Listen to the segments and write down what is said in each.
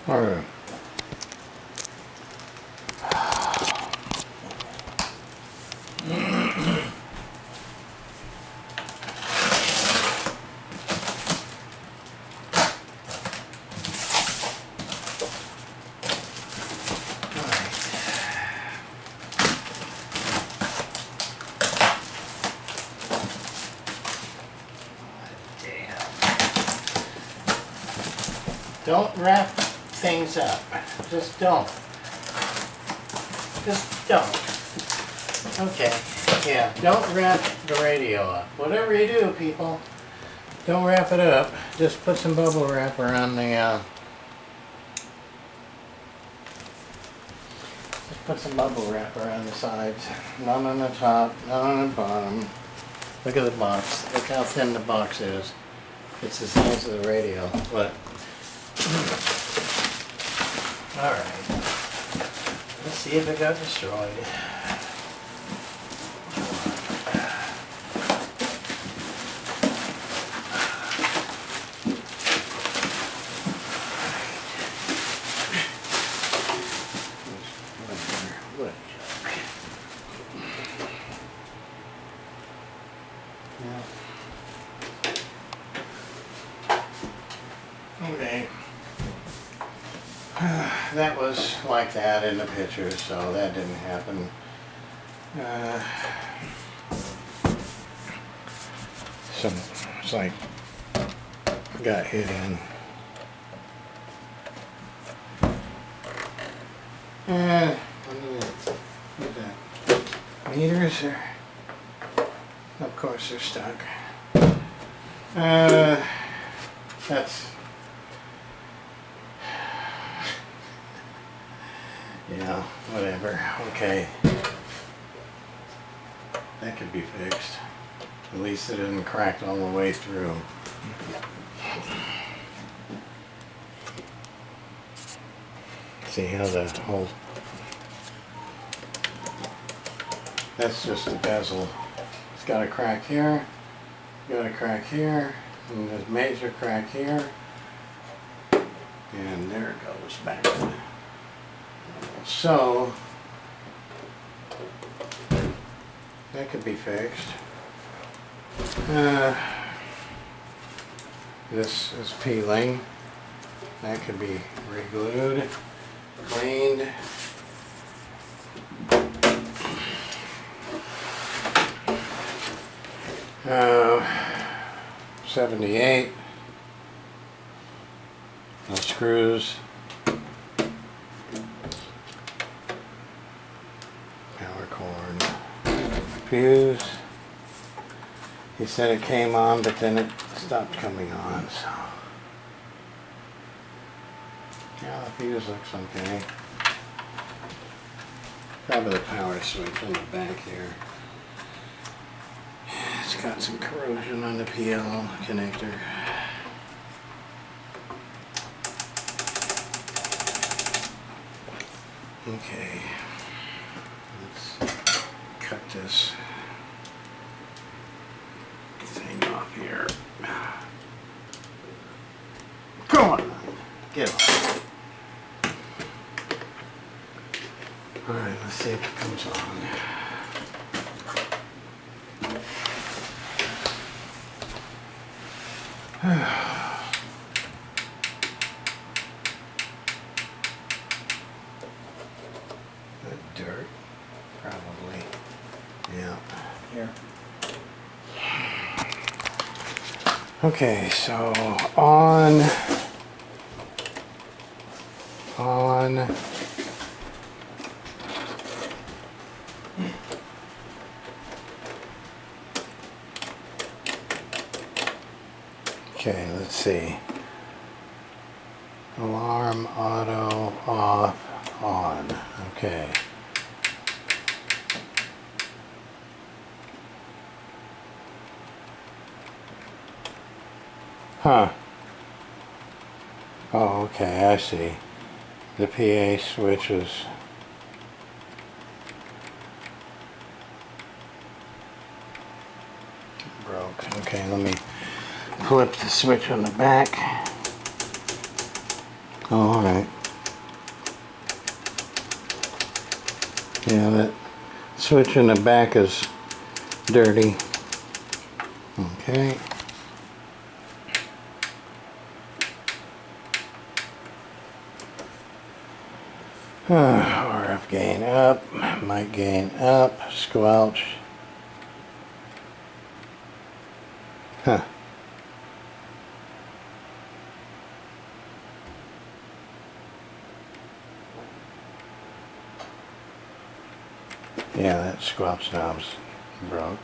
Alright. Don't wrap things up. Just don't. Just don't. Okay. Yeah, don't wrap the radio up. Whatever you do, people, don't wrap it up. Just put some bubble wrap around the, just put some bubble wrap around the sides. None on the top, none on the bottom. Look at the box. Look how thin the box is. It's the size of the radio, but alright, let's see if it got destroyed. What a joke. Yeah. Okay. That was like that in the picture, so that didn't happen. It's like got hit in. Look at that. Meters are, of course, they're stuck. That's. Yeah, whatever. Okay. That could be fixed. At least it isn't cracked all the way through. See how the whole... That's just the bezel. It's got a crack here, got a crack here, and there's a major crack here. And there it goes back. So, that could be fixed. This is peeling. That could be re-glued, cleaned. 78. No screws. Power cord. Fuse. He said it came on, but then it stopped coming on, so. Yeah, the fuse looks okay. Probably the power switch on the back here. It's got some corrosion on the PL connector. Okay, let's cut this thing off here. Come on, get off. Alright, let's see if it comes on. The dirt, probably. Yeah, here. Okay, so on. Okay, let's see. Alarm, auto, off, on. Okay. Huh. Oh, okay, I see. The PA switch is... broke. Okay, let me flip the switch on the back. Oh, alright. Yeah, that switch in the back is dirty. Okay. RF gain up, mic gain up, squelch. Huh. Yeah, that squelch knob's broke.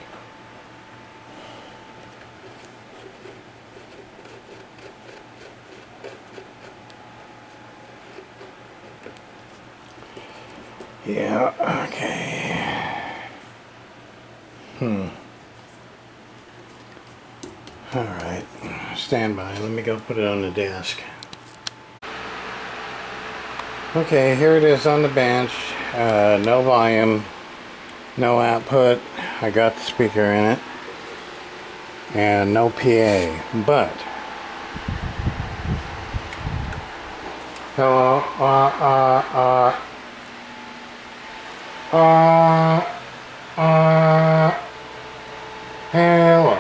Yeah, okay. Alright, stand by. Let me go put it on the desk. Okay, here it is on the bench. No volume, no output. I got the speaker in it. And no PA. But hello, hello,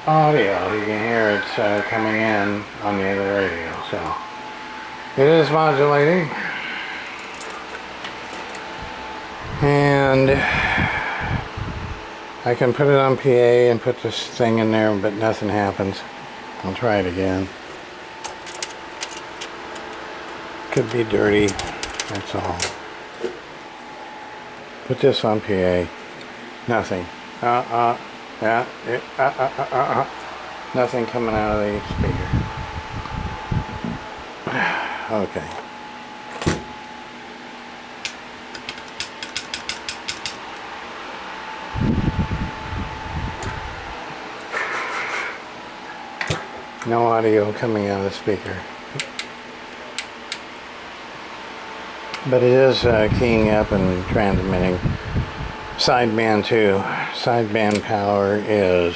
audio. You can hear it's coming in on the other radio, so it is modulating. And I can put it on PA and put this thing in there, but nothing happens. I'll try it again. Could be dirty, that's all. Put this on PA. Nothing. Nothing coming out of the speaker. Okay. No audio coming out of the speaker. But it is keying up and transmitting. Sideband too. Sideband power is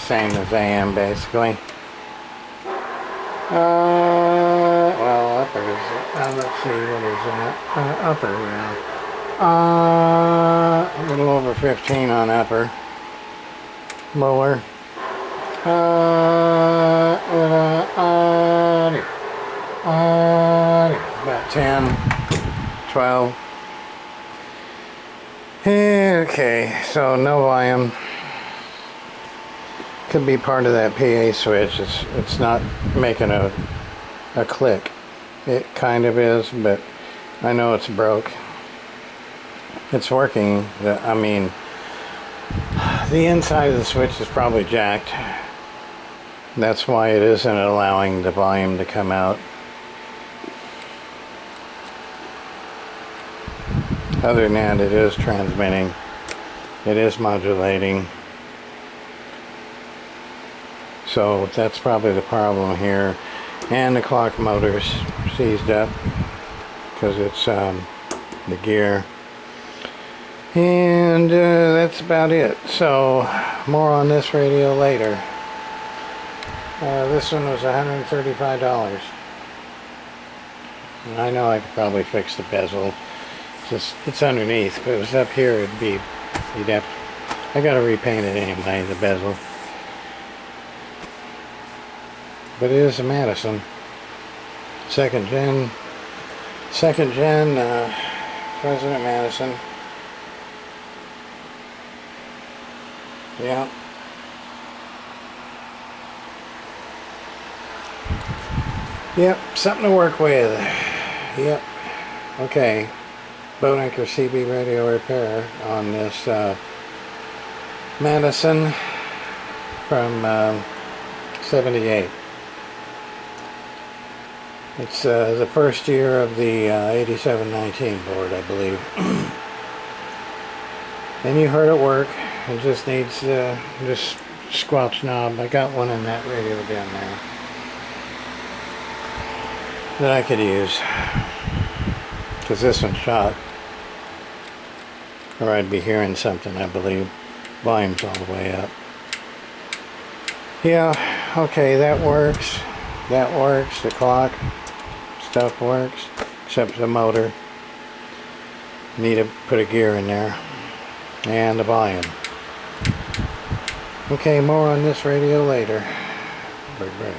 same as AM basically. Well, upper is, let's see, what is that? Upper, yeah. A little over 15 on upper. Lower. About 10, 12. Okay, so no volume. Could be part of that PA switch. It's not making a click. It kind of is, but I know it's broke. It's working. I mean, the inside of the switch is probably jacked. That's why it isn't allowing the volume to come out. Other than that, it is transmitting. It is modulating. So that's probably the problem here. And the clock motor's seized up because it's the gear. And that's about it. So more on this radio later. This one was $135. And I know I could probably fix the bezel. It's underneath. If it was up here, it'd be, I gotta repaint it anyway, the bezel. But it is a Madison. Second gen President Madison. Yeah. Yep, something to work with. Yep. Okay. Boat Anchor CB radio repair on this Madison from 78. It's the first year of the 8719 board, I believe. And you heard it work. It just needs this squelch knob. I got one in that radio down there that I could use, because this one's shot, or I'd be hearing something, I believe. Volume's all the way up. Yeah, okay, that works. that works. The clock stuff works, except the motor. Need to put a gear in there. And the volume. Okay, more on this radio later. Break.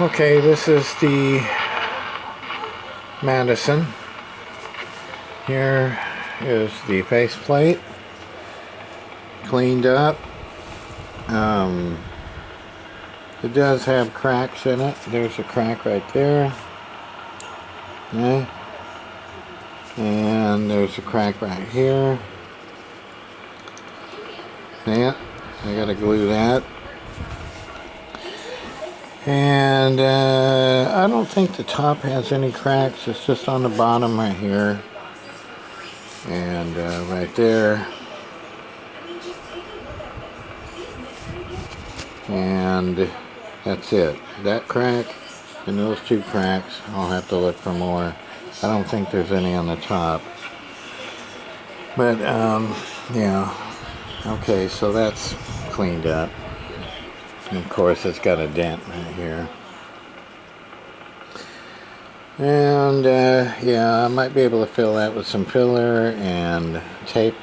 Okay, this is the Madison. Here is the faceplate. Cleaned up. It does have cracks in it. There's a crack right there. Okay. And there's a crack right here. Yeah, I gotta glue that. And I don't think the top has any cracks. It's just on the bottom right here. And right there. And that's it. That crack and those two cracks. I'll have to look for more. I don't think there's any on the top. But yeah. Okay, so that's cleaned up. And of course it's got a dent right here. And yeah, I might be able to fill that with some filler and tape.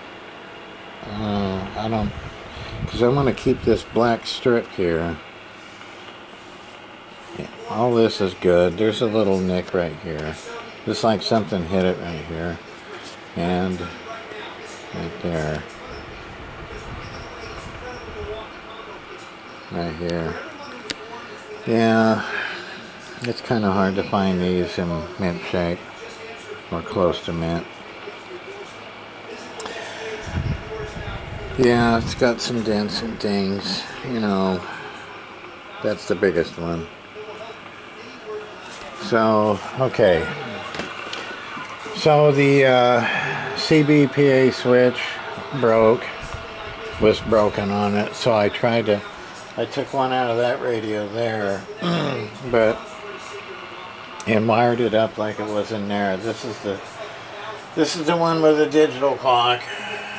I don't, because I want to keep this black strip here. Yeah, all this is good. There's a little nick right here. Just like something hit it right here. And right there. Right here. Yeah, it's kind of hard to find these in mint shape or close to mint. Yeah, it's got some dents and things, you know. That's the biggest one. So, okay. So the CBPA switch was broken on it, so I took one out of that radio there, and wired it up like it was in there. This is the one with the digital clock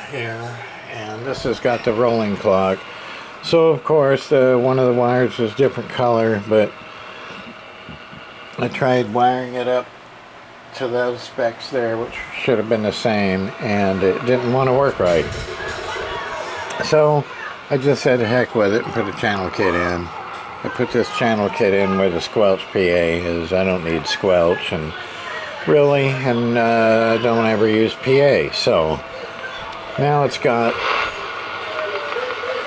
here, and this has got the rolling clock. So of course one of the wires was different color, but I tried wiring it up to those specs there, which should have been the same, and it didn't want to work right. So I just said heck with it and put a channel kit in. I put this channel kit in where the squelch PA is. I don't need squelch, and really, and I don't ever use PA. So now it's got,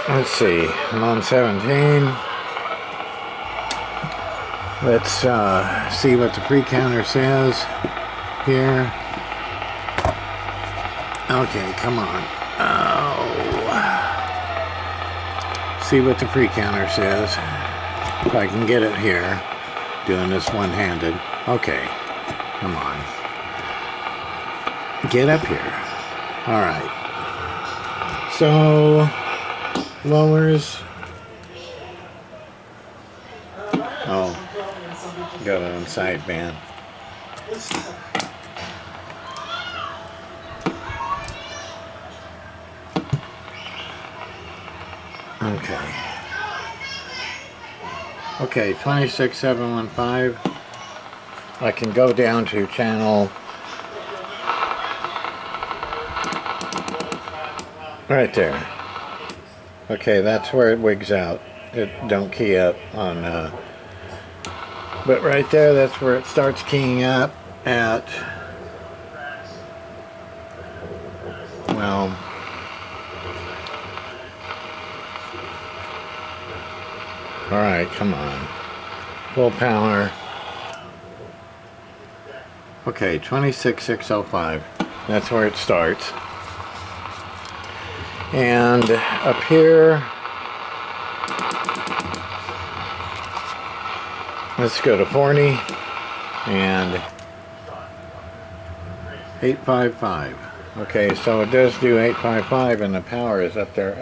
let's see, I'm on 17. Let's see what the pre-counter says here. Okay, come on. See what the pre-counter says. If I can get it here, doing this one-handed. Okay, come on. Get up here. All right. So, lowers. Oh, got it on sideband. Okay, 26715. I can go down to channel right there. Okay, that's where it wigs out. It don't key up on but right there, that's where it starts keying up at, well, alright, come on. Full power. Okay, 26605. That's where it starts. And up here, let's go to 40 and 855. Okay, so it does do 855 and the power is up there.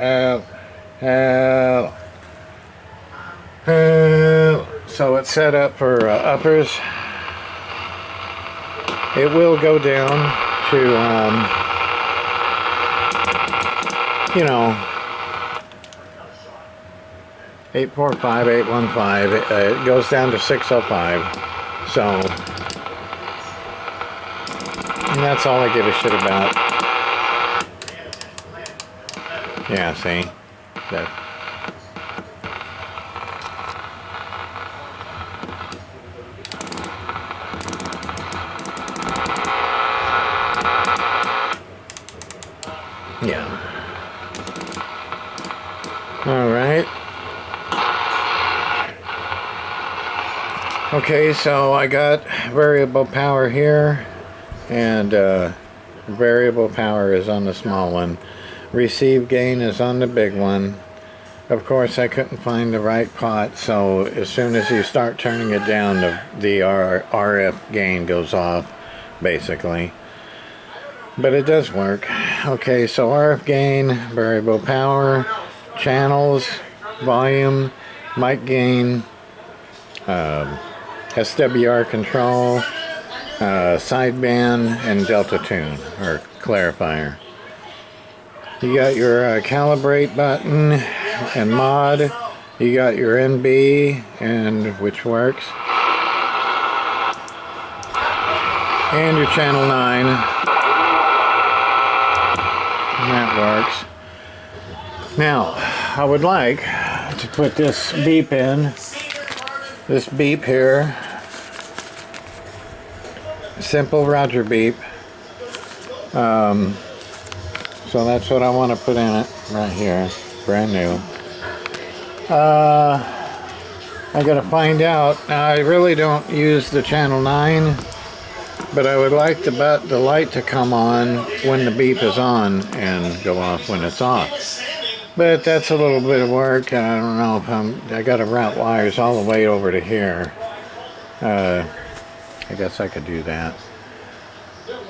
So it's set up for uppers. It will go down to, you know, 845, 815. It goes down to 605. So, and that's all I give a shit about. Yeah, see? That. Yeah. All right. Okay, so I got variable power here, and variable power is on the small one. Receive gain is on the big one. Of course, I couldn't find the right pot, so as soon as you start turning it down, the RF gain goes off, basically. But it does work. Okay, so RF gain, variable power, channels, volume, mic gain, SWR control, sideband, and delta tune, or clarifier. You got your calibrate button and mod. You got your NB, and which works. And your channel 9. And that works. Now, I would like to put this beep in. This beep here. Simple Roger beep. So that's what I want to put in it right here. Brand new. I gotta find out. Now, I really don't use the channel 9, but I would like the light to come on when the beep is on and go off when it's off. But that's a little bit of work, and I don't know if I gotta route wires all the way over to here. I guess I could do that.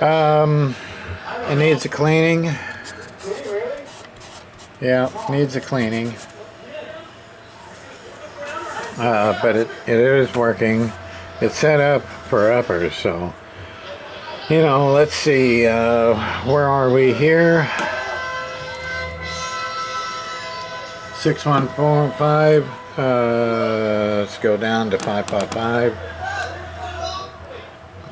It needs a cleaning. Yeah, needs a cleaning. But it is working. It's set up for uppers, so you know, let's see, where are we here? 6145. Let's go down to 555.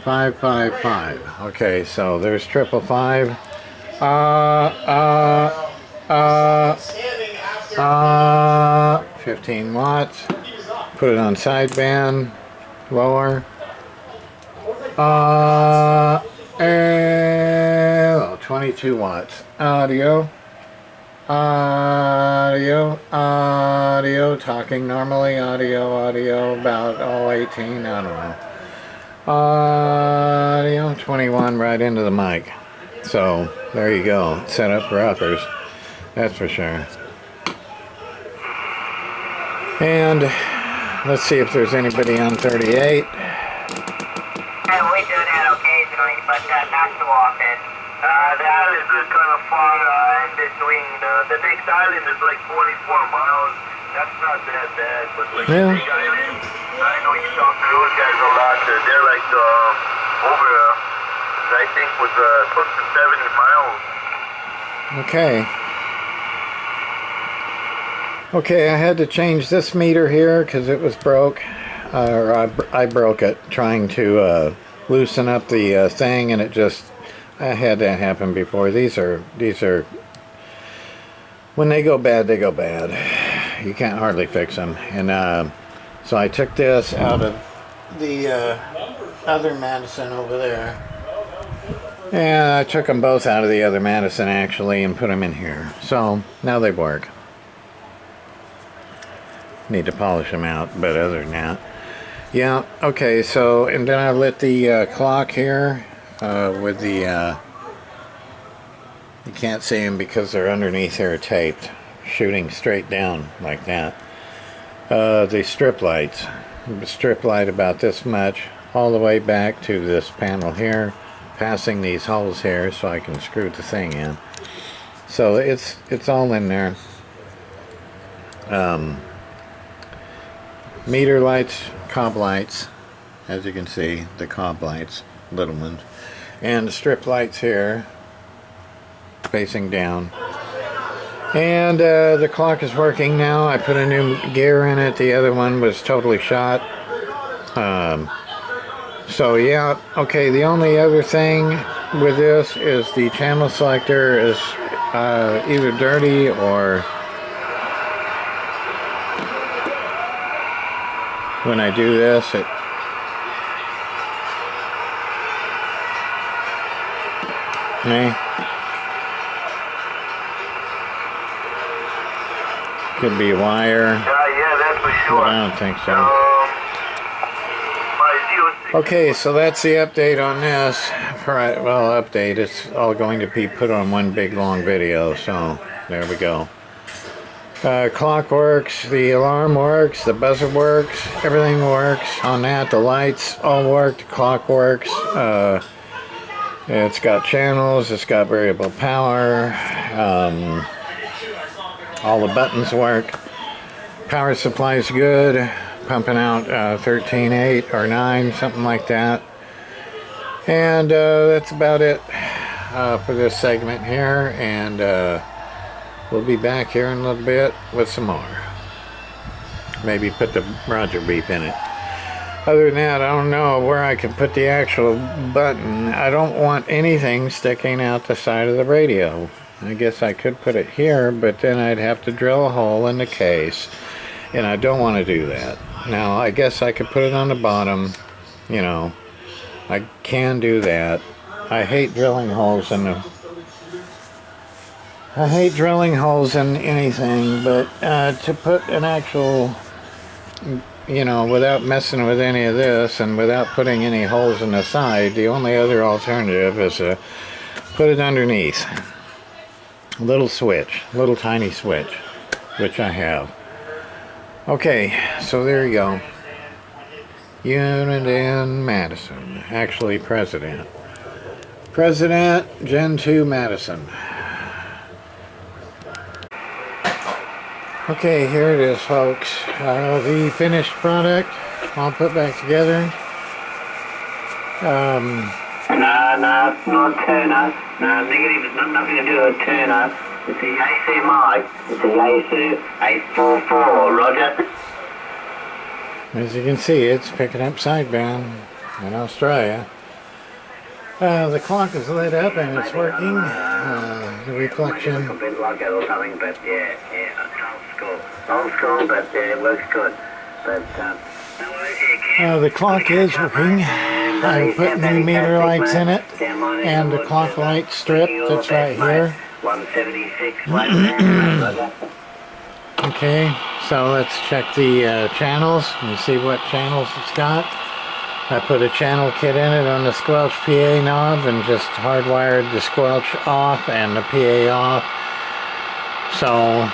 555. Okay, so there's 555. 15 watts. Put it on sideband, lower. And 22 watts. Audio. Talking normally. Audio. About 18. I don't know. Audio 21 right into the mic. So there you go. Set up for uppers. That's for sure. And let's see if there's anybody on 38. We do that occasionally, but not too often. The island is kind of far in between. The next island is like 44 miles. That's not that bad, but like the big island, I know you talk to those guys a lot. They're like over, I think, was close to 70 miles. Okay. Okay, I had to change this meter here because it was broke. Or I broke it trying to loosen up the thing, and it just, I had that happen before. These are when they go bad, they go bad. You can't hardly fix them. And so I took this out of the other Madison over there, and I took them both out of the other Madison actually and put them in here. So now they work. Need to polish them out, but other than that, yeah. Okay, so and then I lit the clock here with the you can't see them because they're underneath here taped, shooting straight down like that. The strip lights, strip light about this much all the way back to this panel here, passing these holes here so I can screw the thing in. So it's all in there. Meter lights, cob lights, as you can see, the cob lights, little ones, and the strip lights here, facing down. And the clock is working now. I put a new gear in it. The other one was totally shot. So yeah, okay, the only other thing with this is the channel selector is either dirty or when I do this it could be a wire. Yeah, that's for sure. But I don't think so. Okay, so that's the update on this. Well, update. It's all going to be put on one big long video. So there we go. Clock works. The alarm works. The buzzer works. Everything works on that. The lights all work. The clock works. It's got channels. It's got variable power. All the buttons work. Power supply is good. Pumping out 13.8 or 9, something like that. And that's about it for this segment here. And we'll be back here in a little bit with some more. Maybe put the Roger beep in it. Other than that, I don't know where I can put the actual button. I don't want anything sticking out the side of the radio. I guess I could put it here, but then I'd have to drill a hole in the case. And I don't want to do that. Now, I guess I could put it on the bottom, you know. I can do that. I hate drilling holes in anything, but to put an actual, you know, without messing with any of this and without putting any holes in the side, the only other alternative is to put it underneath. A little switch, little tiny switch, which I have. Okay, so there you go. Unit in Madison. Actually, President. President, Gen 2 Madison. Okay, here it is, folks. The finished product, all put back together. No, it's not turn up. No, negative has nothing to do with turn up. It's the AC mic. It's the AC 844, Roger. As you can see, it's picking up sidebound in Australia. The clock is lit up and it's working. The reflection. A bit like it or something, but yeah, old school, but it works good. But the clock is working. I put new meter lights in it and the clock light strip that's right here. 176. Okay, so let's check the channels and see what channels it's got. I put a channel kit in it on the squelch PA knob and just hardwired the squelch off and the PA off. So,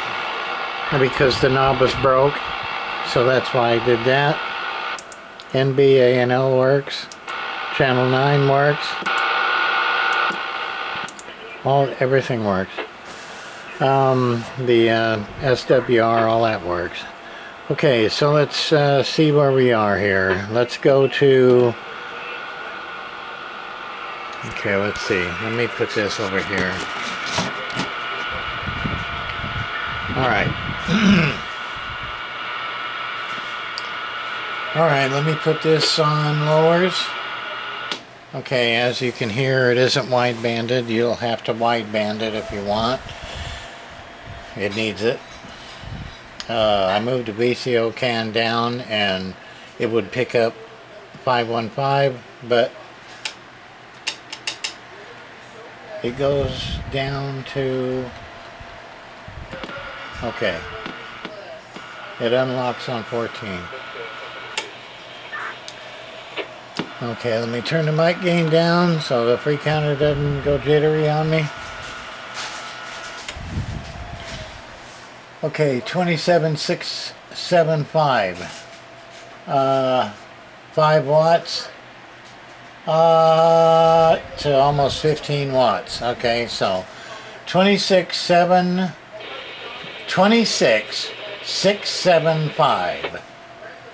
because the knob was broke, so that's why I did that. NBANL works. Channel 9 works. Everything works. The SWR, all that works. Okay, so let's see where we are here. Let's go to... Okay, let's see. Let me put this over here. Alright. Alright, let me put this on lowers. Okay, as you can hear, it isn't wide-banded. You'll have to wide-band it if you want. It needs it. I moved the VCO can down and it would pick up 515, but it goes down to... Okay. It unlocks on 14. Okay, let me turn the mic gain down so the free counter doesn't go jittery on me. Okay, 27675. 5 watts to almost 15 watts. Okay, so 26675.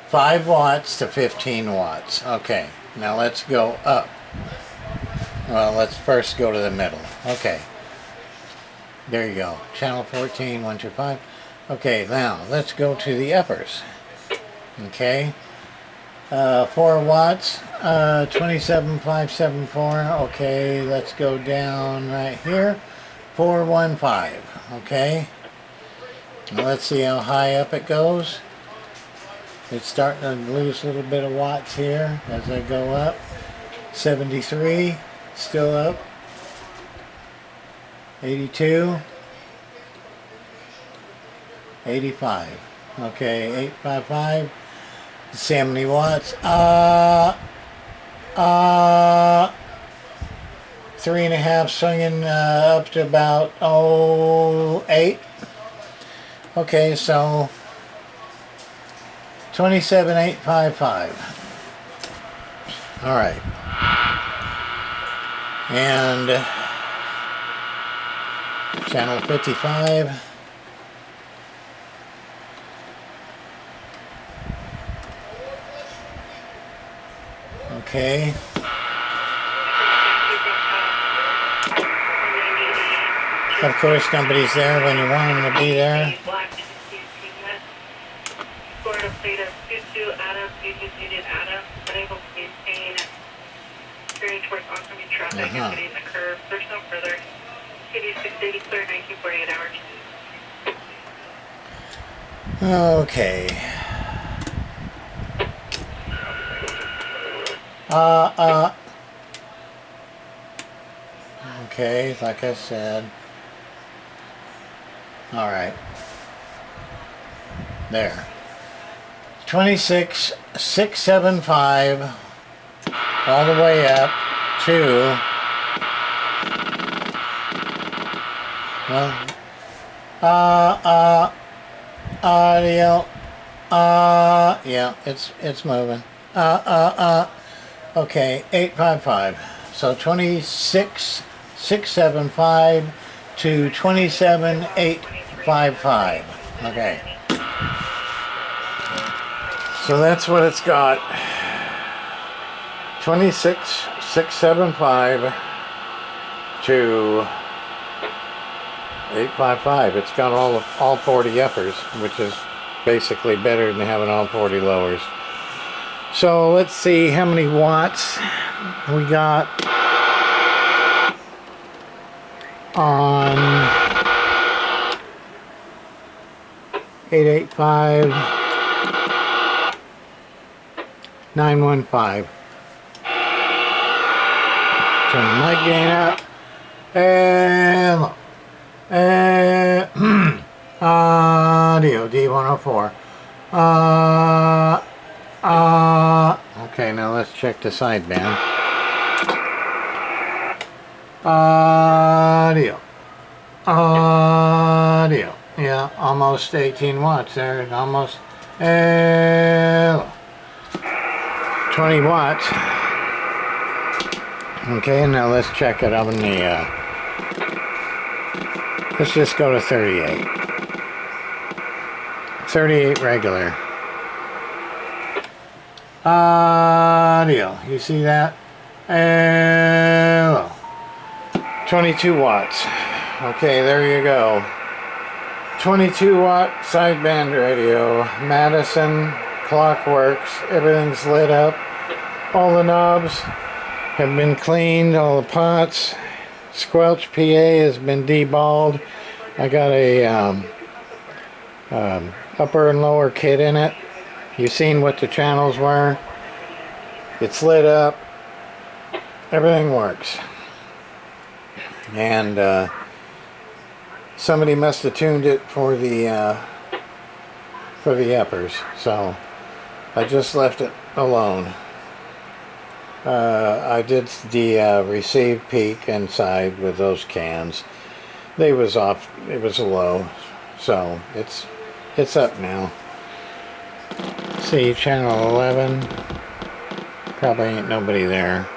5 watts to 15 watts. Okay, now let's go up. Well, let's first go to the middle. Okay. There you go. Channel 14, 125. Okay, now let's go to the uppers. Okay. 4 watts, 27574. Okay, let's go down right here. 415. Okay. Now let's see how high up it goes. It's starting to lose a little bit of watts here as I go up. 73, still up. 82. 85. Okay, 855. Let's see how many watts. 3.5 swinging up to about 8. Okay, so 27,855. All right, and channel 55. Okay. Of course, nobody's there when you want them to be there. Scored a plate of 2-2 Adam, unit Adam, unable to maintain turning towards oncoming traffic and hitting the curve. There's no further. TV 680 clear 1948 hours. Okay. Okay, like I said. All right. There. 26,675 all the way up to, well, audio, yeah, it's moving. Okay, 855. So 26,675 to 27,855. Okay. So that's what it's got. 26,675 to 855. It's got all 40 uppers, which is basically better than having all 40 lowers. So let's see how many watts we got on 885 915. Turn the mic gain up and low. Audio D104. Okay, now let's check the sideband. Audio. Yeah, almost 18 watts there. Almost 20 watts. Okay, now let's check it on the let's just go to 38. 38 regular. Audio. You see that? 22 watts. Okay, there you go. 22 watt sideband radio. Madison, clockworks. Everything's lit up. All the knobs have been cleaned. All the pots. Squelch PA has been deballed. I got a upper and lower kit in it. You seen what the channels were? It's lit up. Everything works. And somebody must have tuned it for the uppers. So I just left it alone. I did the receive peak inside with those cans. They was off. It was low. So it's up now. See, channel 11. Probably ain't nobody there.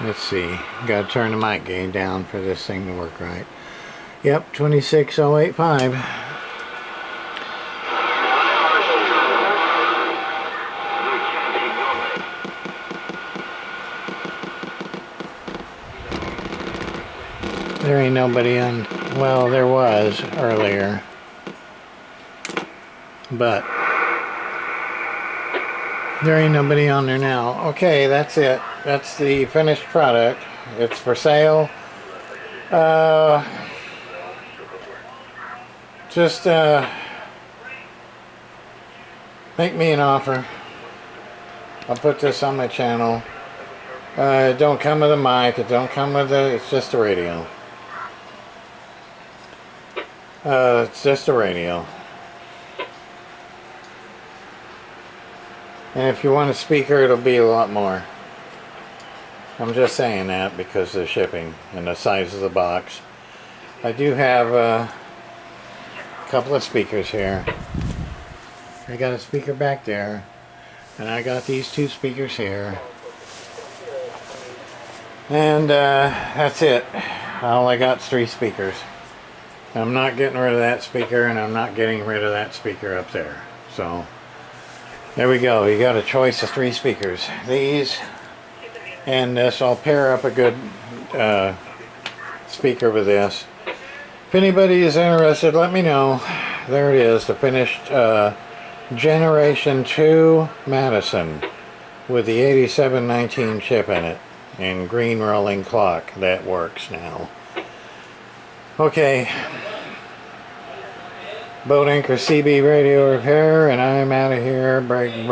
Let's see. Gotta turn the mic gain down for this thing to work right. Yep, 26,085. There ain't nobody on. Well, there was earlier, but there ain't nobody on there now. Okay, that's it. That's the finished product. It's for sale. Just make me an offer. I'll put this on my channel. It don't come with a mic. It don't come with a. It's just a radio. It's just a radio. And if you want a speaker, it'll be a lot more. I'm just saying that because of the shipping and the size of the box. I do have a couple of speakers here. I got a speaker back there, and I got these two speakers here. And that's it. All I got is 3 speakers. I'm not getting rid of that speaker, and I'm not getting rid of that speaker up there. So there we go. You got a choice of 3 speakers. These and this. I'll pair up a good speaker with this. If anybody is interested, let me know. There it is, the finished Generation 2 Madison with the 8719 chip in it and green rolling clock. That works now. Okay. Boat Anchor CB Radio Repair, and I'm out of here. Break.